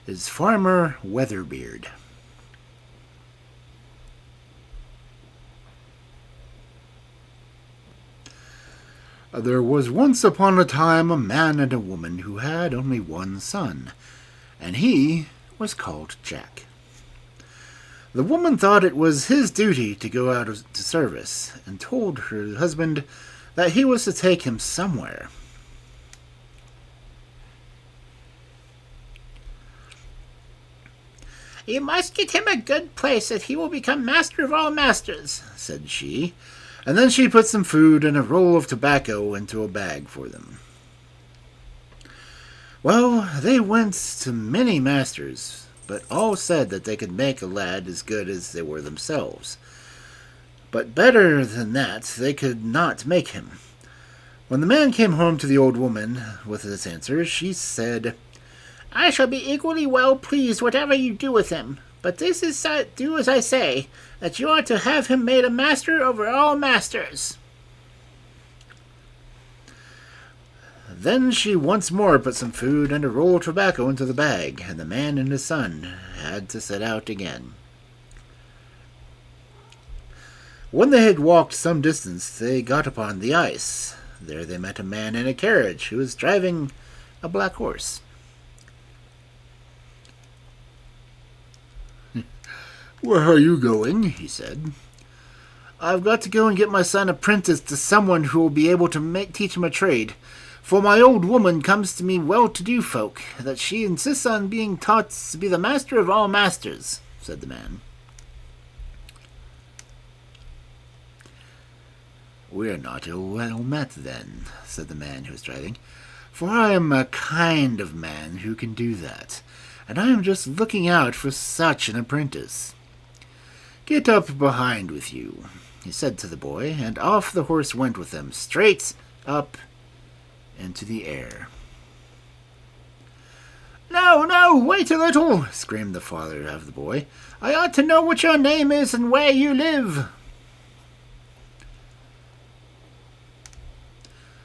is Farmer WeatherBeard. There was once upon a time a man and a woman who had only one son, and he was called Jack. The woman thought it was his duty to go out to service, and told her husband that he was to take him somewhere. "You must get him a good place, that he will become master of all masters," said she, and then she put some food and a roll of tobacco into a bag for them. Well, they went to many masters, but all said that they could make a lad as good as they were themselves. But better than that they could not make him. When the man came home to the old woman with his answer, she said, "I shall be equally well pleased whatever you do with him, but this is do as I say, that you are to have him made a master over all masters." Then she once more put some food and a roll of tobacco into the bag, and the man and his son had to set out again. When they had walked some distance, they got upon the ice. There they met a man in a carriage who was driving a black horse. "Where are you going?" he said. "I've got to go and get my son apprenticed to someone who will be able to teach him a trade. For my old woman comes to me well-to-do folk, that she insists on being taught to be the master of all masters," said the man. "We're not well met, then," said the man who was driving, "for I am a kind of man who can do that, and I am just looking out for such an apprentice. Get up behind with you," he said to the boy, and off the horse went with them, straight up into the air. "No, no, wait a little," screamed the father of the boy. "I ought to know what your name is and where you live."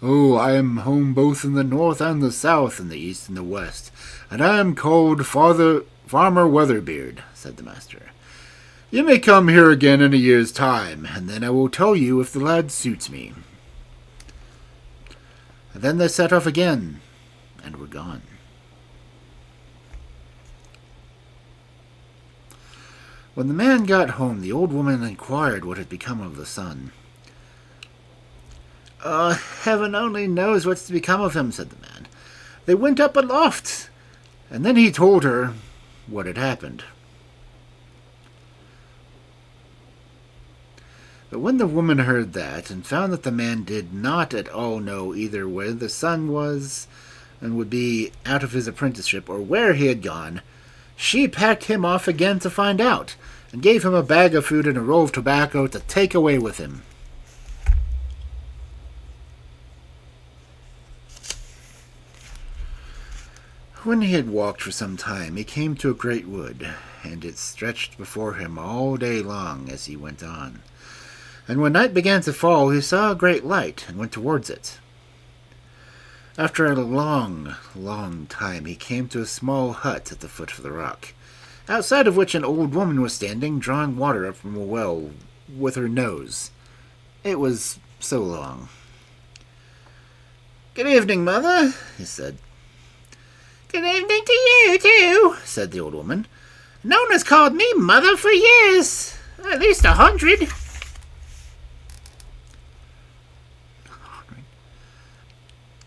"Oh, I am home both in the north and the south, in the east and the west, and I am called Farmer WeatherBeard," said the master. "You may come here again in a year's time, and then I will tell you if the lad suits me." And then they set off again, and were gone. When the man got home, the old woman inquired what had become of the son. "Heaven only knows what's to become of him," said the man. "They went up aloft." And then he told her what had happened. But when the woman heard that, and found that the man did not at all know either where the son was and would be out of his apprenticeship, or where he had gone, she packed him off again to find out, and gave him a bag of food and a roll of tobacco to take away with him. When he had walked for some time, he came to a great wood, and it stretched before him all day long as he went on. And when night began to fall, he saw a great light, and went towards it. After a long, long time, he came to a small hut at the foot of the rock, outside of which an old woman was standing, drawing water up from a well with her nose. It was so long. "Good evening, mother," he said. "Good evening to you, too," said the old woman. "No one has called me mother for years, at least 100.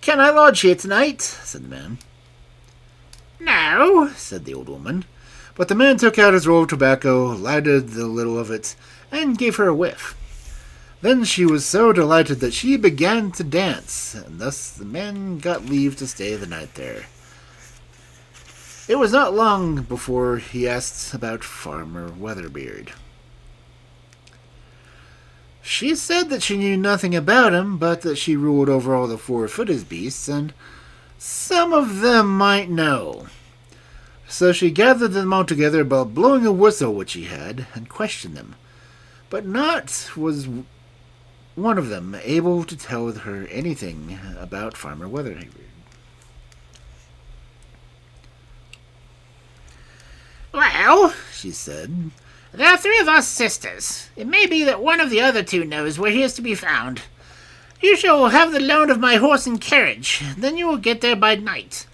"Can I lodge here tonight?" said the man. "No," said the old woman. But the man took out his roll of tobacco, lighted the little of it, and gave her a whiff. Then she was so delighted that she began to dance, and thus the man got leave to stay the night there. It was not long before he asked about Farmer WeatherBeard. She said that she knew nothing about him, but that she ruled over all the four-footed beasts, and some of them might know. So she gathered them all together by blowing a whistle which he had, and questioned them. But not was one of them able to tell her anything about Farmer WeatherBeard. "Well," she said, "there are 3 of us sisters. It may be that one of the other 2 knows where he is to be found. You shall have the loan of my horse and carriage, then you will get there by night.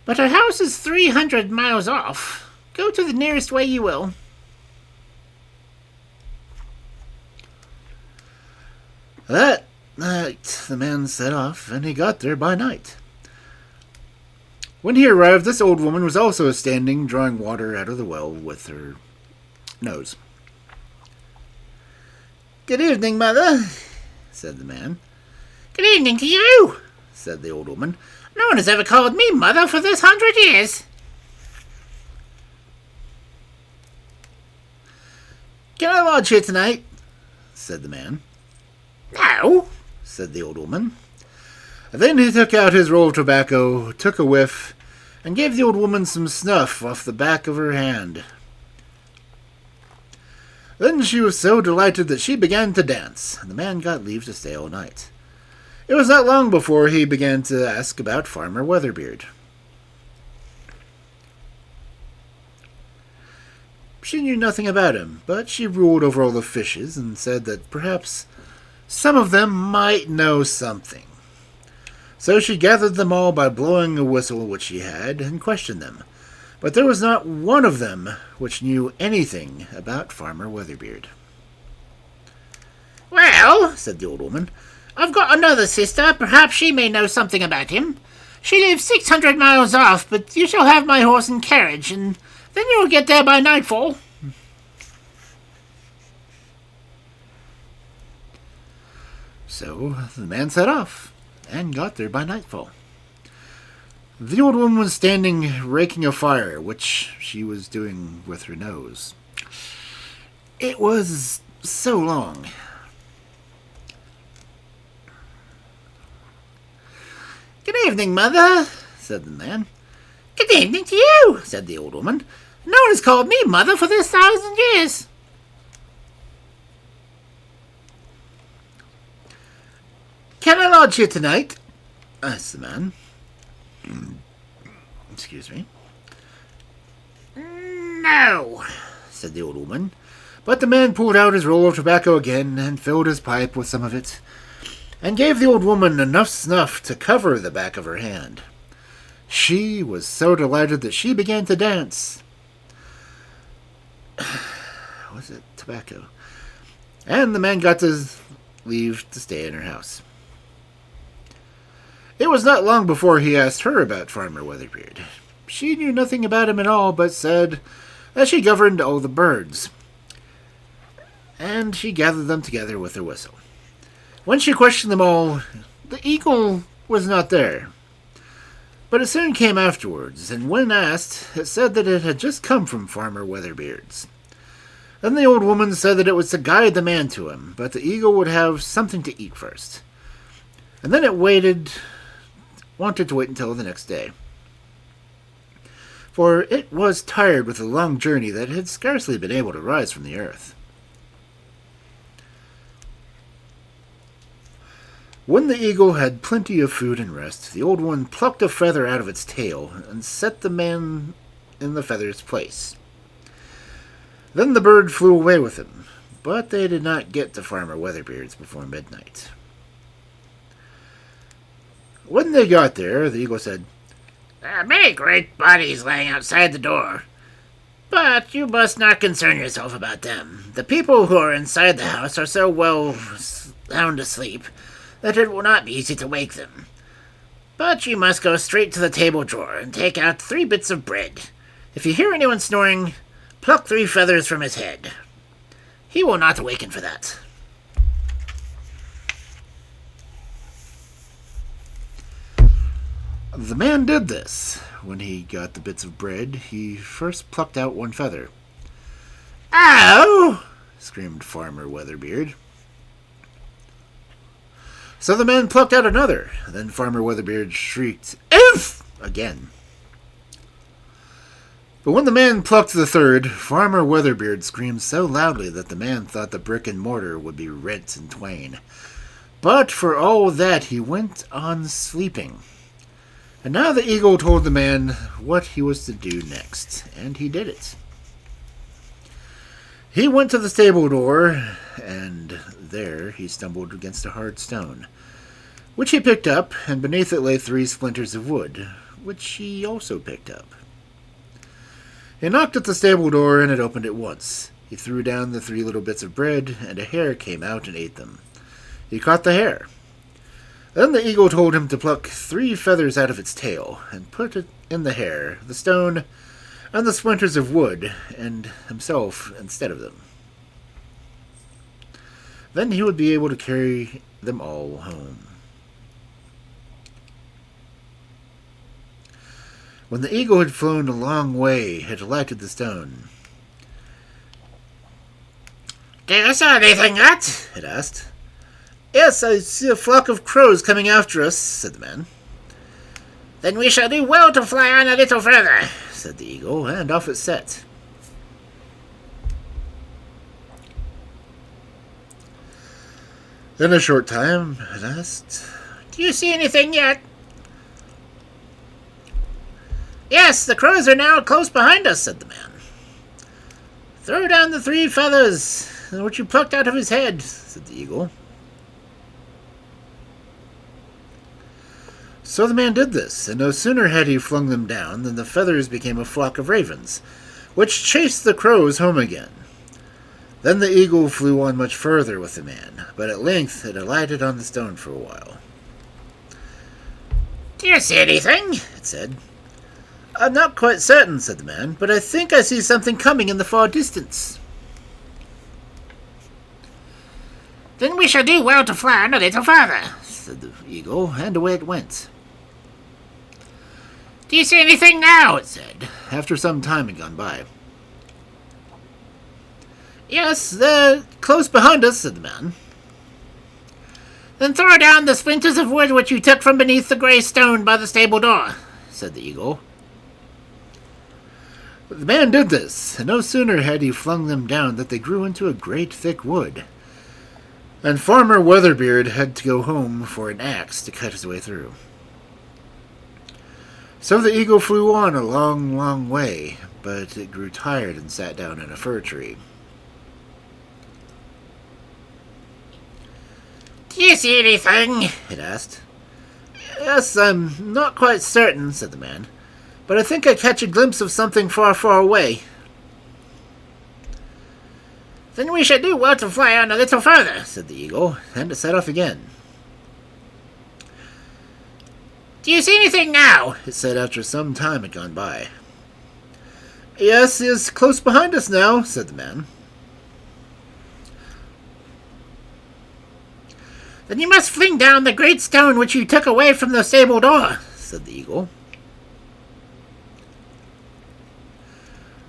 But our house is 300 miles off. Go to the nearest way you will." That night the man set off, and he got there by night. When he arrived, this old woman was also standing, drawing water out of the well with her nose. "Good evening, mother," said the man. "Good evening to you," said the old woman. "No one has ever called me mother for this 100 years. "Can I lodge here tonight?" said the man. "No," said the old woman. Then he took out his roll of tobacco, took a whiff, and gave the old woman some snuff off the back of her hand. Then she was so delighted that she began to dance, and the man got leave to stay all night. It was not long before he began to ask about Farmer WeatherBeard. She knew nothing about him, but she ruled over all the fishes and said that perhaps some of them might know something. So she gathered them all by blowing a whistle which she had, and questioned them. But there was not one of them which knew anything about Farmer WeatherBeard. "Well," said the old woman, "I've got another sister. Perhaps she may know something about him. She lives 600 miles off, but you shall have my horse and carriage, and then you will get there by nightfall." So the man set off, and got there by nightfall. The old woman was standing raking a fire, which she was doing with her nose. It was so long. "Good evening, mother," said the man. "Good evening to you," said the old woman. "No one has called me mother for this 1,000 years. "Can I lodge here tonight?" asked the man. Excuse me. "No," said the old woman. But the man pulled out his roll of tobacco again, and filled his pipe with some of it, and gave the old woman enough snuff to cover the back of her hand. She was so delighted that she began to dance. Was it tobacco? And the man got to leave to stay in her house. It was not long before he asked her about Farmer WeatherBeard. She knew nothing about him at all, but said that she governed all the birds, and she gathered them together with her whistle. When she questioned them all, the eagle was not there. But it soon came afterwards, and when asked, it said that it had just come from Farmer WeatherBeard's. Then the old woman said that it was to guide the man to him, but the eagle would have something to eat first. And then it wanted to wait until the next day, for it was tired with a long journey that had scarcely been able to rise from the earth. When the eagle had plenty of food and rest, the old one plucked a feather out of its tail and set the man in the feather's place. Then the bird flew away with him, but they did not get to Farmer WeatherBeard's before midnight. When they got there, the eagle said, "There are many great bodies lying outside the door, but you must not concern yourself about them. The people who are inside the house are so well sound asleep that it will not be easy to wake them. But you must go straight to the table drawer and take out 3 bits of bread. If you hear anyone snoring, pluck 3 feathers from his head. He will not awaken for that." The man did this. When he got the bits of bread, he first plucked out 1 feather. "Oh!" screamed Farmer WeatherBeard. So the man plucked out another. Then Farmer WeatherBeard shrieked, "Oof!" again. But when the man plucked the 3rd, Farmer WeatherBeard screamed so loudly that the man thought the brick and mortar would be rent in twain. But for all that, he went on sleeping. And now the eagle told the man what he was to do next, and he did it. He went to the stable door, and there he stumbled against a hard stone, which he picked up, and beneath it lay 3 splinters of wood, which he also picked up. He knocked at the stable door, and it opened at once. He threw down the 3 little bits of bread, and a hare came out and ate them. He caught the hare. Then the eagle told him to pluck 3 feathers out of its tail, and put it in the hare, the stone, and the splinters of wood, and himself instead of them. Then he would be able to carry them all home. When the eagle had flown a long way, it alighted the stone. "Do you see anything yet?" it asked. "Yes, I see a flock of crows coming after us," said the man. "Then we shall do well to fly on a little further," said the eagle, and off it set. In a short time, it asked, "Do you see anything yet?" "Yes, the crows are now close behind us," said the man. "Throw down the 3 feathers which you plucked out of his head," said the eagle. So the man did this, and no sooner had he flung them down than the feathers became a flock of ravens, which chased the crows home again. Then the eagle flew on much further with the man, but at length it alighted on the stone for a while. "Do you see anything?" it said. "I'm not quite certain," said the man, "but I think I see something coming in the far distance." "Then we shall do well to fly on a little further," said the eagle, and away it went. "Do you see anything now?" it said, after some time had gone by. "Yes, they're close behind us," said the man. "Then throw down the splinters of wood which you took from beneath the grey stone by the stable door," said the eagle. The man did this, and no sooner had he flung them down than they grew into a great thick wood, and Farmer WeatherBeard had to go home for an axe to cut his way through. So the eagle flew on a long, long way, but it grew tired and sat down in a fir tree. "Do you see anything?" it asked. "Yes, I'm not quite certain," said the man, "but I think I catch a glimpse of something far, far away." "Then we shall do well to fly on a little further," said the eagle, and it set off again. "Do you see anything now?" it said after some time had gone by. "Yes, he is close behind us now," said the man. "Then you must fling down the great stone which you took away from the stable door," said the eagle.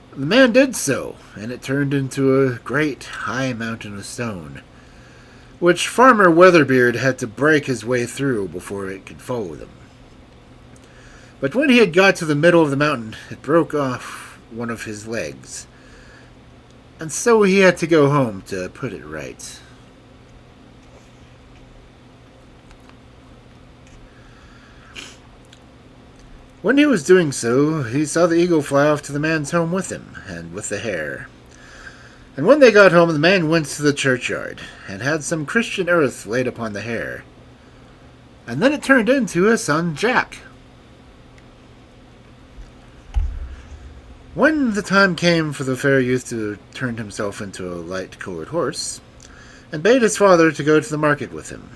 The man did so, and it turned into a great high mountain of stone, which Farmer WeatherBeard had to break his way through before it could follow them. But when he had got to the middle of the mountain, it broke off one of his legs, and so he had to go home to put it right. When he was doing so, he saw the eagle fly off to the man's home with him, and with the hare. And when they got home, the man went to the churchyard, and had some Christian earth laid upon the hare. And then it turned into his son Jack. When the time came for the fair youth to turn himself into a light-colored horse, and bade his father to go to the market with him.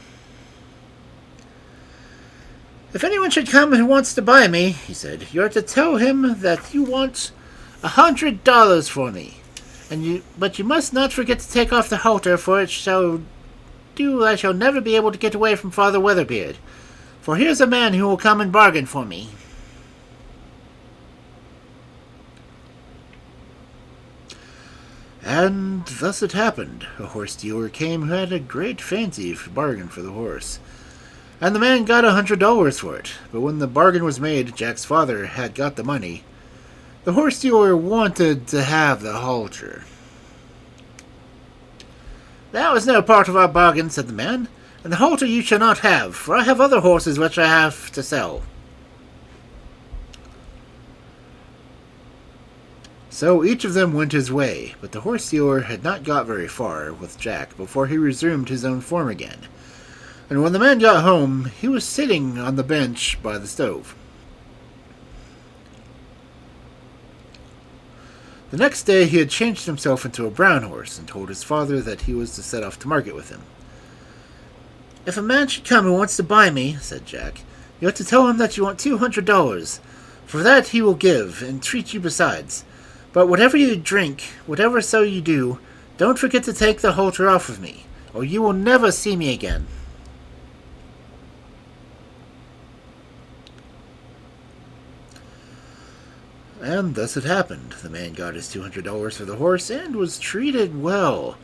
"If anyone should come who wants to buy me," he said, "you are to tell him that you want $100 for me, but you must not forget to take off the halter, for it shall do I shall never be able to get away from Father WeatherBeard. For here's a man who will come and bargain for me." And thus it happened. A horse dealer came who had a great fancy bargain for the horse, and the man got $100 for it. But when the bargain was made, Jack's father had got the money. The horse dealer wanted to have the halter. "That was no part of our bargain," said the man, "and the halter you shall not have, for I have other horses which I have to sell." So each of them went his way, but the horse dealer had not got very far with Jack before he resumed his own form again. And when the man got home, he was sitting on the bench by the stove. The next day he had changed himself into a brown horse and told his father that he was to set off to market with him. "If a man should come who wants to buy me," said Jack, "you have to tell him that you want $200. For that he will give, and treat you besides. But whatever you drink, whatever so you do, don't forget to take the halter off of me, or you will never see me again." And thus it happened. The man got his $200 for the horse and was treated well.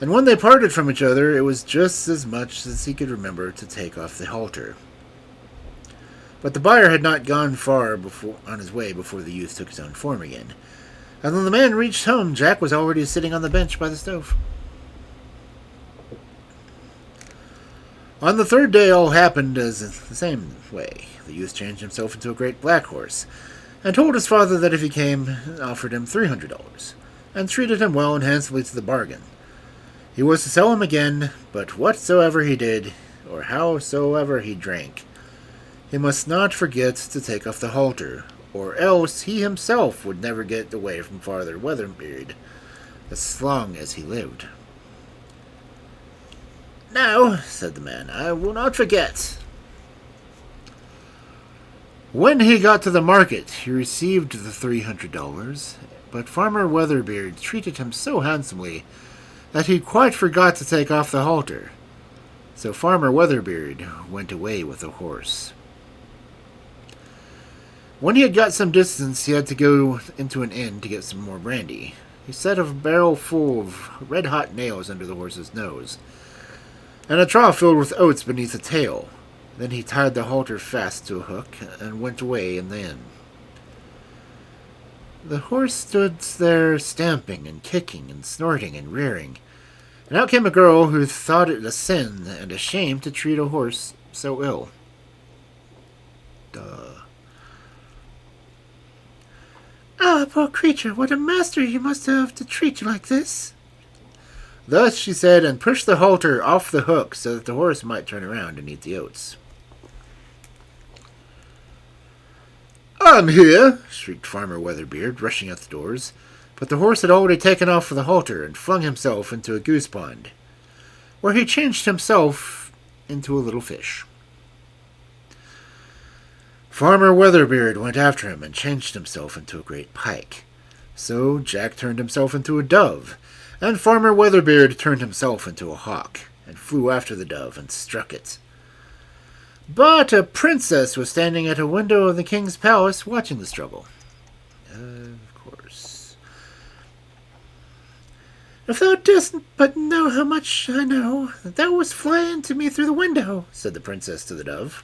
And when they parted from each other, it was just as much as he could remember to take off the halter. But the buyer had not gone far on his way before the youth took his own form again. And when the man reached home, Jack was already sitting on the bench by the stove. On the third day all happened as the same way. The youth changed himself into a great black horse, and told his father that if he came, offered him $300, and treated him well and handsomely to the bargain. He was to sell him again, but whatsoever he did, or howsoever he drank, he must not forget to take off the halter, or else he himself would never get away from Father WeatherBeard, as long as he lived. "No," said the man, "I will not forget." When he got to the market, he received the $300, but Farmer WeatherBeard treated him so handsomely that he quite forgot to take off the halter. So Farmer WeatherBeard went away with the horse. When he had got some distance, he had to go into an inn to get some more brandy. He set a barrel full of red-hot nails under the horse's nose, and a trough filled with oats beneath the tail. Then he tied the halter fast to a hook and went away in the inn. The horse stood there stamping and kicking and snorting and rearing, and out came a girl who thought it a sin and a shame to treat a horse so ill. "Ah, poor creature, what a master you must have to treat you like this." Thus she said, and pushed the halter off the hook so that the horse might turn around and eat the oats. "I'm here!" shrieked Farmer WeatherBeard, rushing out the doors, but the horse had already taken off the halter and flung himself into a goose pond, where he changed himself into a little fish. Farmer WeatherBeard went after him and changed himself into a great pike. So Jack turned himself into a dove, and Farmer WeatherBeard turned himself into a hawk, and flew after the dove and struck it. But a princess was standing at a window of the king's palace watching the struggle. Of course. "If thou didst but know how much I know, thou wouldst fly into me through the window," said the princess to the dove.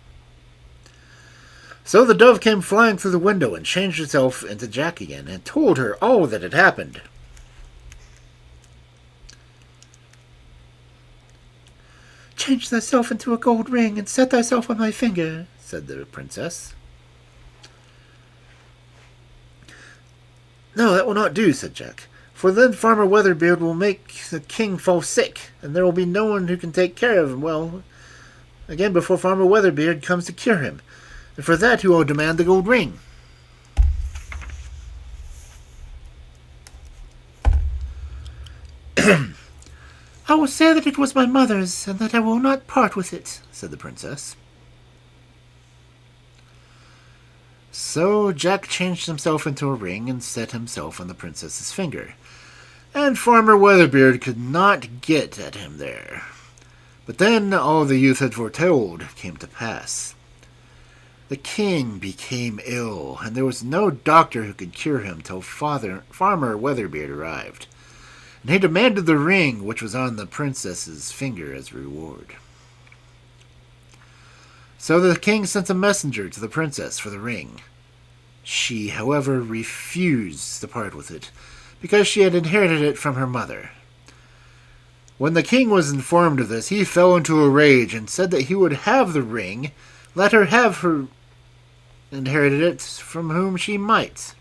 So the dove came flying through the window and changed itself into Jack again, and told her all that had happened. "Change thyself into a gold ring, and set thyself on my finger," said the princess. "No, that will not do," said Jack, "for then Farmer WeatherBeard will make the king fall sick, and there will be no one who can take care of him well again before Farmer WeatherBeard comes to cure him, and for that he will demand the gold ring." "I will say that it was my mother's, and that I will not part with it," said the princess. So Jack changed himself into a ring and set himself on the princess's finger, and Farmer WeatherBeard could not get at him there. But then all the youth had foretold came to pass. The king became ill, and there was no doctor who could cure him till Farmer WeatherBeard arrived, and he demanded the ring which was on the princess's finger as reward. So the king sent a messenger to the princess for the ring. She, however, refused to part with it, because she had inherited it from her mother. When the king was informed of this, he fell into a rage and said that he would have the ring, let her have her inherited it from whom she might.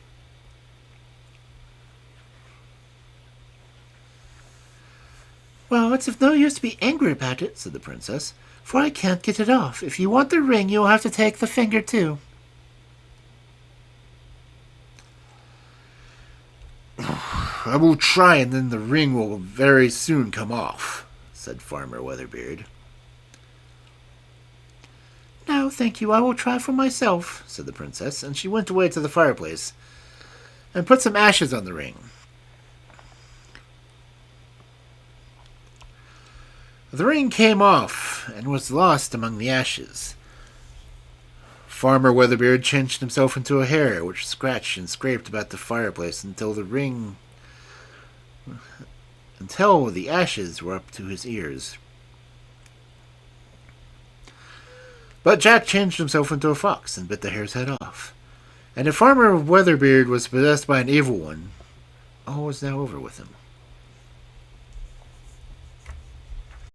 Well, it's of no use to be angry about it, said the princess, for I can't get it off. If you want the ring, you'll have to take the finger too. I will try, and then the ring will very soon come off, said Farmer Weatherbeard. No, thank you, I will try for myself, said the princess, and she went away to the fireplace and put some ashes on the ring. The ring came off and was lost among the ashes. Farmer Weatherbeard changed himself into a hare, which scratched and scraped about the fireplace until the ashes were up to his ears. But Jack changed himself into a fox and bit the hare's head off. And if Farmer Weatherbeard was possessed by an evil one, all was now over with him.